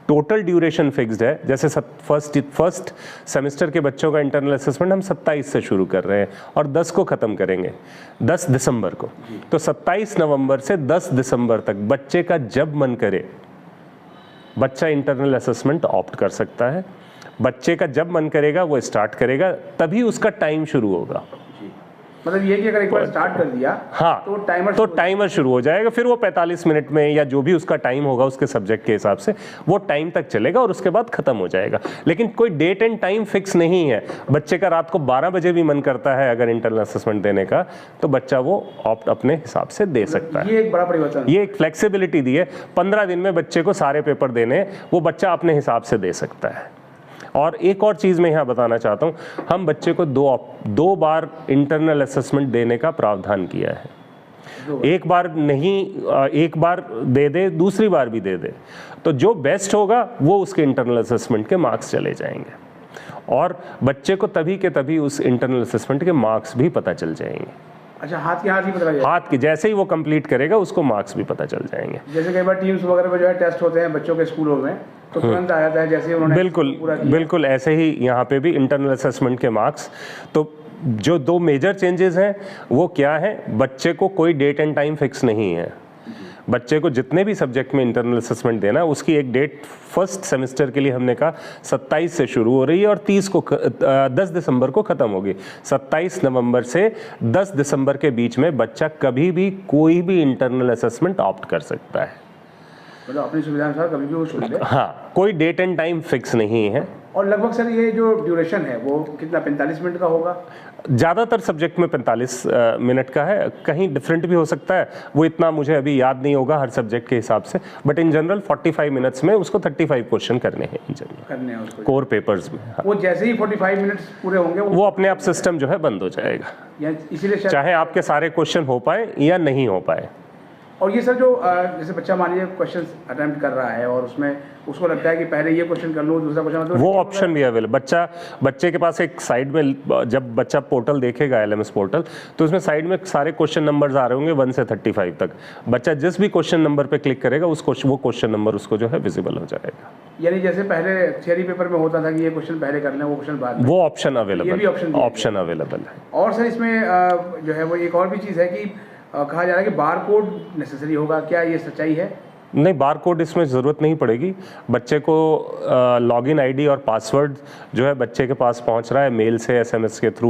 Total duration fixed है। जैसे first semester के बच्चों का इंटरनल असेसमेंट हम 27 से शुरू कर रहे हैं और 10 को ख़त्म करेंगे, 10 दिसंबर को। तो 27 नवंबर से 10 दिसंबर तक बच्चे का जब मन करे बच्चा इंटरनल असेसमेंट ऑप्ट कर सकता है। बच्चे का जब मन करेगा वो स्टार्ट करेगा, तभी उसका टाइम शुरू होगा। मतलब ये कि अगर एक बार स्टार्ट कर दिया हाँ तो टाइमर शुरू हो जाएगा, फिर वो 45 मिनट में या जो भी उसका टाइम होगा उसके सब्जेक्ट के हिसाब से वो टाइम तक चलेगा और उसके बाद खत्म हो जाएगा। लेकिन कोई डेट एंड टाइम फिक्स नहीं है। बच्चे का रात को 12 बजे भी मन करता है अगर इंटरनल असेसमेंट देने का, तो बच्चा वो ऑप्ट अपने हिसाब से दे सकता है। ये एक बड़ा परिवर्तन, ये एक फ्लेक्सिबिलिटी दी है। 15 दिन में बच्चे को सारे पेपर देने, वो बच्चा अपने हिसाब से दे सकता है। और एक और चीज़ मैं यहाँ बताना चाहता हूँ, हम बच्चे को दो बार इंटरनल असेसमेंट देने का प्रावधान किया है। एक बार नहीं, एक बार दे दे, दूसरी बार भी दे दे, तो जो बेस्ट होगा वो उसके इंटरनल असेसमेंट के मार्क्स चले जाएंगे और बच्चे को तभी के तभी उस इंटरनल असेसमेंट के मार्क्स भी पता चल जाएंगे। अच्छा, हाथ की हाथ ही पता लग जाएगा। हाथ की जैसे ही वो कंप्लीट करेगा उसको मार्क्स भी पता चल जाएंगे। जैसे कई बार टीम्स वगैरह पे जो है टेस्ट होते हैं बच्चों के स्कूलों में, तो तुरंत आ जाता है जैसे उन्होंने बिल्कुल ऐसे ही यहाँ पे भी इंटरनल असेसमेंट के मार्क्स। तो जो दो मेजर चेंजेस हैं वो क्या है, बच्चे को कोई डेट एंड टाइम फिक्स नहीं है। बच्चे को जितने भी सब्जेक्ट में इंटरनल असेसमेंट देना है उसकी एक डेट फर्स्ट सेमेस्टर के लिए हमने कहा 27 से शुरू हो रही है और 10 दिसंबर को ख़त्म होगी। 27 नवंबर से 10 दिसंबर के बीच में बच्चा कभी भी कोई भी इंटरनल असेसमेंट ऑप्ट कर सकता है, मतलब अपनी सुविधा अनुसार कभी भी वो चुन ले। हाँ, कोई डेट एंड टाइम फिक्स नहीं है। और लगभग सर ये जो ड्यूरेशन है वो कितना, 45 मिनट का होगा? ज़्यादातर सब्जेक्ट में 45 मिनट का है, कहीं डिफरेंट भी हो सकता है, वो इतना मुझे अभी याद नहीं होगा हर सब्जेक्ट के हिसाब से, बट इन जनरल 45 मिनट्स में उसको 35 क्वेश्चन करने हैं इन जनरल, करने हैं उसको कोर पेपर्स में। हाँ। वो जैसे ही 45 मिनट्स पूरे होंगे वो अपने आप सिस्टम जो है बंद हो जाएगा, इसीलिए चाहे आपके सारे क्वेश्चन हो पाए या नहीं हो पाए। और ये सर जो जैसे बच्चा मान लीजिए क्वेश्चन अटेम्प्ट कर रहा है और उसमें उसको लगता है कि पहले ये क्वेश्चन कर लूँ दूसरा क्वेश्चन, वो ऑप्शन भी अवेलेबल। बच्चे के पास एक साइड में, जब बच्चा पोर्टल देखेगा LMS पोर्टल, तो उसमें साइड में सारे क्वेश्चन नंबर्स आ रहे होंगे 1 से 35 तक। बच्चा जिस भी क्वेश्चन नंबर पे क्लिक करेगा वो क्वेश्चन नंबर उसको जो है विजिबल हो जाएगा। यानी जैसे पहले थियरी पेपर में होता था कि ये क्वेश्चन पहले करना है वो क्वेश्चन बाद में, वो ऑप्शन अवेलेबल, ये भी ऑप्शन अवेलेबल है। और सर इसमें जो है वो एक और भी चीज़ है कि कहा जा रहा है कि बार कोड नेसेसरी होगा, क्या ये सच्चाई है? नहीं, बार कोड इसमें ज़रूरत नहीं पड़ेगी। बच्चे को लॉगिन ID और पासवर्ड जो है बच्चे के पास पहुंच रहा है मेल से, SMS के थ्रू